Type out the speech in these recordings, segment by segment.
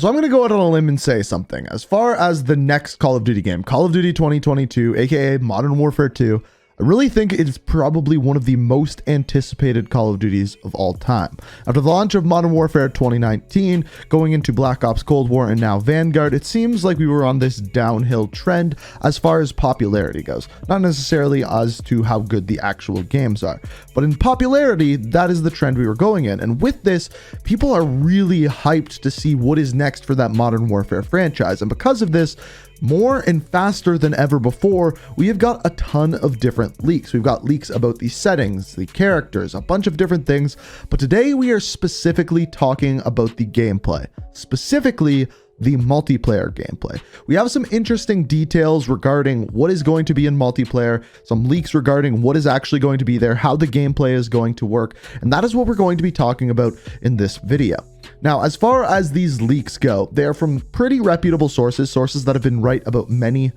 So I'm going to go out on a limb and say something. As far as the next Call of Duty game, Call of Duty 2022, aka Modern Warfare 2, I really think it's probably one of the most anticipated Call of Duties of all time. After the launch of Modern Warfare 2019, going into Black Ops Cold War and now Vanguard, it seems like we were on this downhill trend as far as popularity goes. Not necessarily as to how good the actual games are, but in popularity, that is the trend we were going in. And with this, people are really hyped to see what is next for that Modern Warfare franchise. And because of this, more and faster than ever before, we have got a ton of different leaks. We've got leaks about the settings, the characters, a bunch of different things. But today we are specifically talking about the gameplay, specifically the multiplayer gameplay. We have some interesting details regarding what is going to be in multiplayer, some leaks regarding what is actually going to be there, how the gameplay is going to work, and that is what we're going to be talking about in this video. Now, as far as these leaks go, they are from pretty reputable sources that have been right about many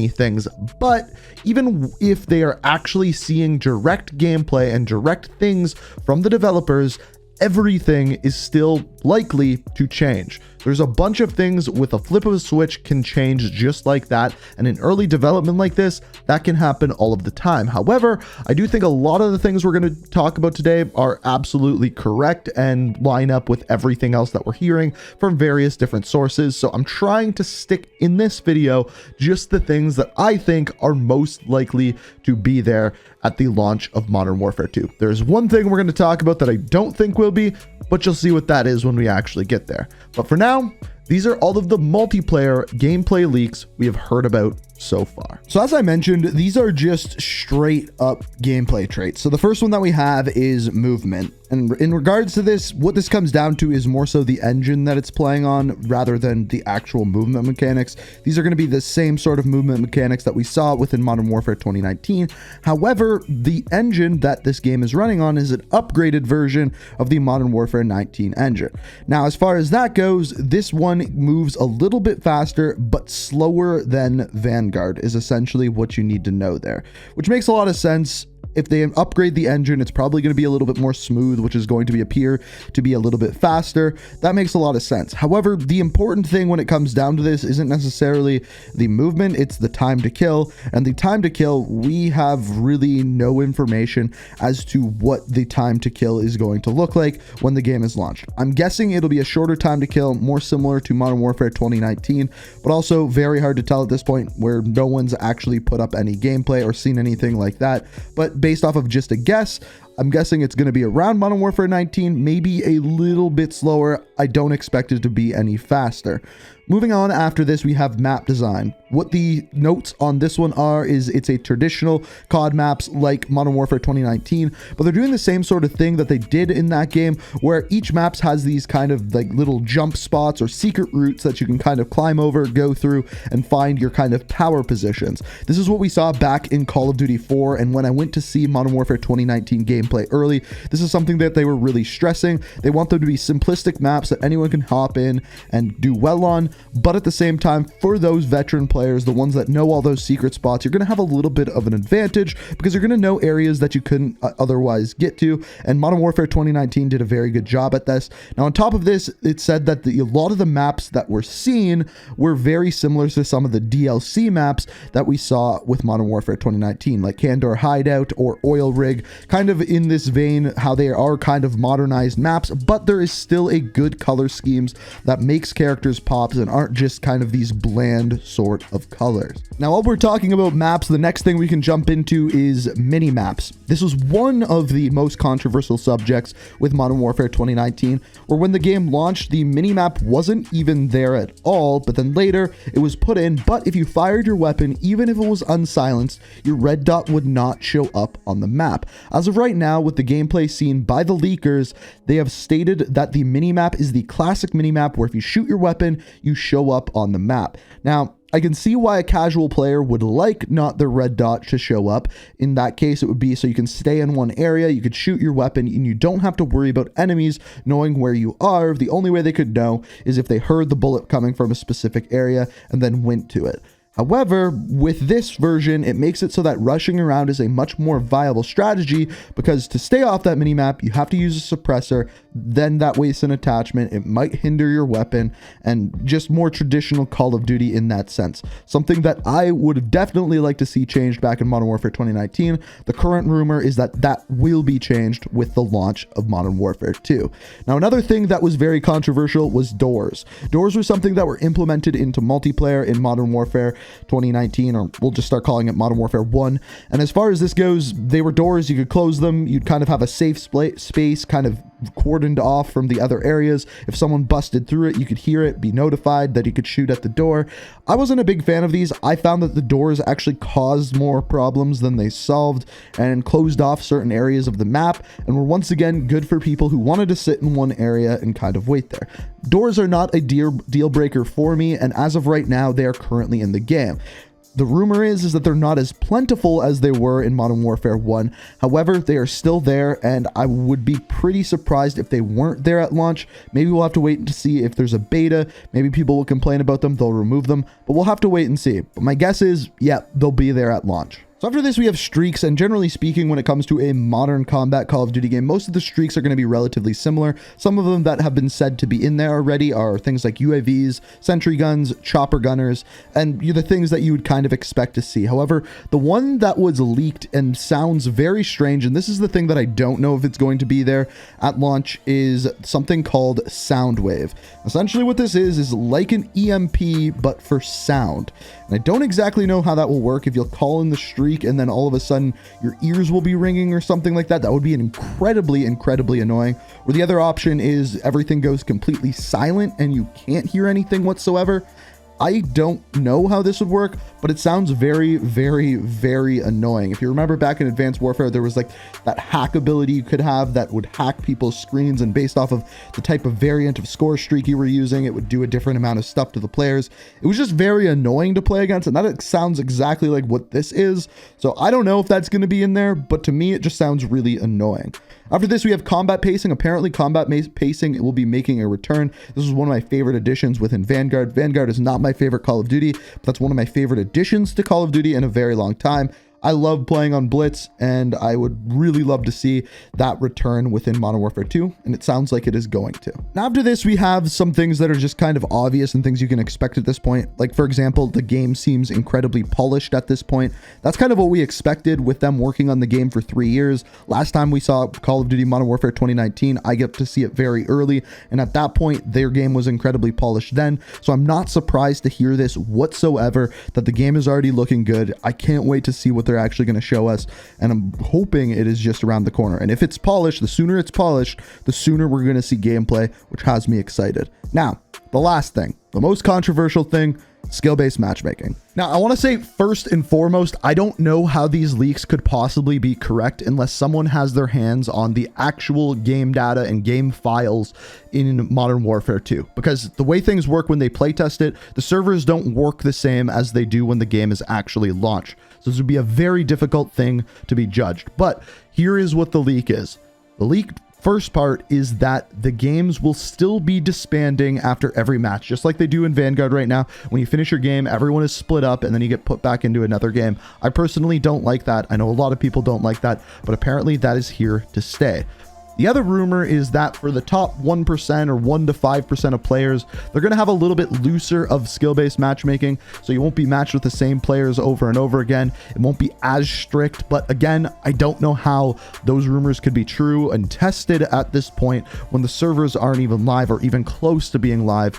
things. But even if they are actually seeing direct gameplay and direct things from the developers, everything is still likely to change. There's a bunch of things with a flip of a switch can change just like that. And in early development like this, that can happen all of the time. However, I do think a lot of the things we're going to talk about today are absolutely correct and line up with everything else that we're hearing from various different sources. So I'm trying to stick in this video just the things that I think are most likely to be there at the launch of Modern Warfare 2. There's one thing we're going to talk about that I don't think will be, but you'll see what that is when we actually get there. But for now, these are all of the multiplayer gameplay leaks we have heard about so far. So as I mentioned, these are just straight up gameplay traits. So the first one that we have is movement. And in regards to this, what this comes down to is more so the engine that it's playing on rather than the actual movement mechanics. These are going to be the same sort of movement mechanics that we saw within Modern Warfare 2019. However, the engine that this game is running on is an upgraded version of the Modern Warfare 19 engine. Now, as far as that goes, this one moves a little bit faster, but slower than Vanguard is essentially what you need to know there, which makes a lot of sense. If they upgrade the engine, it's probably going to be a little bit more smooth, which is going to appear to be a little bit faster. That makes a lot of sense. However, the important thing when it comes down to this isn't necessarily the movement, it's the time to kill. And the time to kill, we have really no information as to what the time to kill is going to look like when the game is launched. I'm guessing it'll be a shorter time to kill, more similar to Modern Warfare 2019, but also very hard to tell at this point where no one's actually put up any gameplay or seen anything like that. But based off of just a guess, I'm guessing it's going to be around Modern Warfare 19, maybe a little bit slower. I don't expect it to be any faster. Moving on after this, we have map design. What the notes on this one are is it's a traditional COD maps like Modern Warfare 2019, but they're doing the same sort of thing that they did in that game, where each maps has these kind of like little jump spots or secret routes that you can kind of climb over, go through, and find your kind of power positions. This is what we saw back in Call of Duty 4, and when I went to see Modern Warfare 2019 gameplay early, this is something that they were really stressing. They want them to be simplistic maps that anyone can hop in and do well on. But at the same time, for those veteran players, the ones that know all those secret spots, you're going to have a little bit of an advantage because you're going to know areas that you couldn't otherwise get to. And Modern Warfare 2019 did a very good job at this. Now, on top of this, it said that a lot of the maps that were seen were very similar to some of the DLC maps that we saw with Modern Warfare 2019, like Candor Hideout or Oil Rig, kind of in this vein, how they are kind of modernized maps, but there is still a good color schemes that makes characters pops and aren't just kind of these bland sort of colors. Now, while we're talking about maps, the next thing we can jump into is mini maps. This was one of the most controversial subjects with Modern Warfare 2019, where when the game launched, the mini map wasn't even there at all, but then later it was put in. But if you fired your weapon, even if it was unsilenced, your red dot would not show up on the map. As of right now, with the gameplay seen by the leakers, they have stated that the mini map is the classic mini map where if you shoot your weapon, you show up on the map. Now, I can see why a casual player would like not the red dot to show up. In that case, it would be so you can stay in one area, you could shoot your weapon, and you don't have to worry about enemies knowing where you are. The only way they could know is if they heard the bullet coming from a specific area and then went to it. However, with this version, it makes it so that rushing around is a much more viable strategy, because to stay off that minimap, you have to use a suppressor, then that wastes an attachment, it might hinder your weapon, and just more traditional Call of Duty in that sense. Something that I would definitely like to see changed back in Modern Warfare 2019. The current rumor is that that will be changed with the launch of Modern Warfare 2. Now, another thing that was very controversial was doors. Doors were something that were implemented into multiplayer in Modern Warfare 2019, or we'll just start calling it Modern Warfare 1. And as far as this goes, they were doors, you could close them, you'd kind of have a safe space kind of cordoned off from the other areas. If someone busted through it, you could hear it, be notified that you could shoot at the door. I wasn't a big fan of these. I found that the doors actually caused more problems than they solved, and closed off certain areas of the map, and were once again good for people who wanted to sit in one area and kind of wait there. Doors are not a deal breaker for me, and as of right now, they are currently in the game. The rumor is that they're not as plentiful as they were in Modern Warfare 1. However, they are still there, and I would be pretty surprised if they weren't there at launch. Maybe we'll have to wait to see if there's a beta. Maybe people will complain about them, they'll remove them, but we'll have to wait and see. But my guess is, yeah, they'll be there at launch. So after this, we have streaks, and generally speaking, when it comes to a modern combat Call of Duty game, most of the streaks are going to be relatively similar. Some of them that have been said to be in there already are things like UAVs, sentry guns, chopper gunners, and the things that you would kind of expect to see. However, the one that was leaked and sounds very strange, and this is the thing that I don't know if it's going to be there at launch, is something called Soundwave. Essentially what this is like an EMP, but for sound. And I don't exactly know how that will work. If you'll call in the streak and then all of a sudden your ears will be ringing or something like that, that would be incredibly annoying. Or the other option is everything goes completely silent and you can't hear anything whatsoever. I don't know how this would work, but it sounds very annoying. If you remember back in Advanced Warfare, there was like that hack ability you could have that would hack people's screens, and based off of the type of variant of score streak you were using, it would do a different amount of stuff to the players. It was just very annoying to play against, and that sounds exactly like what this is. So I don't know if that's going to be in there, but to me, it just sounds really annoying. After this, we have combat pacing. Apparently, combat pacing will be making a return. This is one of my favorite additions within Vanguard. Vanguard is not my favorite Call of Duty, but that's one of my favorite additions to Call of Duty in a very long time. I love playing on Blitz, and I would really love to see that return within Modern Warfare 2, and it sounds like it is going to. Now, after this, we have some things that are just kind of obvious and things you can expect at this point. Like, for example, the game seems incredibly polished at this point. That's kind of what we expected with them working on the game for 3 years. Last time we saw Call of Duty Modern Warfare 2019, I get to see it very early, and at that point, their game was incredibly polished then, so I'm not surprised to hear this whatsoever, that the game is already looking good. I can't wait to see what they're actually going to show us, and I'm hoping it is just around the corner. And if it's polished, the sooner it's polished, the sooner we're going to see gameplay, which has me excited. Now, the last thing, the most controversial thing, skill-based matchmaking. Now, I want to say first and foremost, I don't know how these leaks could possibly be correct unless someone has their hands on the actual game data and game files in Modern Warfare 2. Because the way things work when they playtest it, the servers don't work the same as they do when the game is actually launched. So this would be a very difficult thing to be judged. But here is what the leak is. The leak first part is that the games will still be disbanding after every match, just like they do in Vanguard right now. When you finish your game, everyone is split up and then you get put back into another game. I personally don't like that. I know a lot of people don't like that, but apparently that is here to stay. The other rumor is that for the top 1% or 1 to 5% of players, they're going to have a little bit looser of skill-based matchmaking, so you won't be matched with the same players over and over again. It won't be as strict, but again, I don't know how those rumors could be true and tested at this point when the servers aren't even live or even close to being live.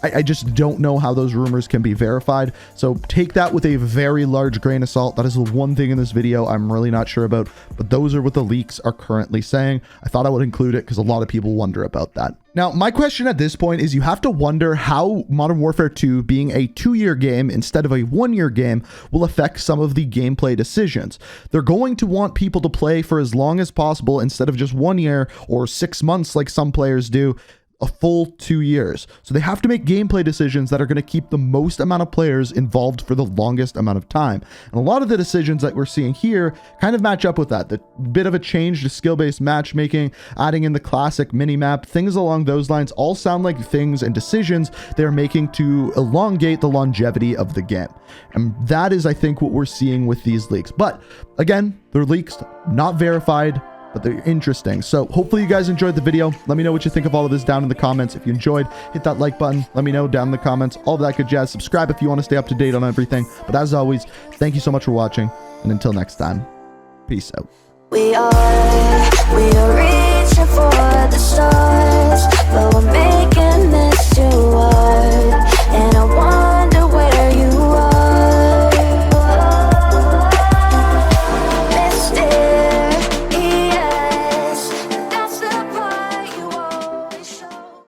I just don't know how those rumors can be verified. So take that with a very large grain of salt. That is the one thing in this video I'm really not sure about, but those are what the leaks are currently saying. I thought I would include it because a lot of people wonder about that. Now, my question at this point is you have to wonder how Modern Warfare 2 being a 2-year game instead of a 1-year game will affect some of the gameplay decisions. They're going to want people to play for as long as possible instead of just 1 year or 6 months like some players do. a full 2 years. So they have to make gameplay decisions that are going to keep the most amount of players involved for the longest amount of time. And a lot of the decisions that we're seeing here kind of match up with that. The bit of a change to skill-based matchmaking, adding in the classic minimap, things along those lines all sound like things and decisions they're making to elongate the longevity of the game. And that is, I think, what we're seeing with these leaks. But again, they're leaks, not verified, but they're interesting. So hopefully you guys enjoyed the video. Let me know what you think of all of this down in the comments. If you enjoyed, hit that like button. Let me know down in the comments, all of that good jazz. Subscribe if you want to stay up to date on everything. But as always, thank you so much for watching. And until next time, peace out. We are reaching for the stars, but we're making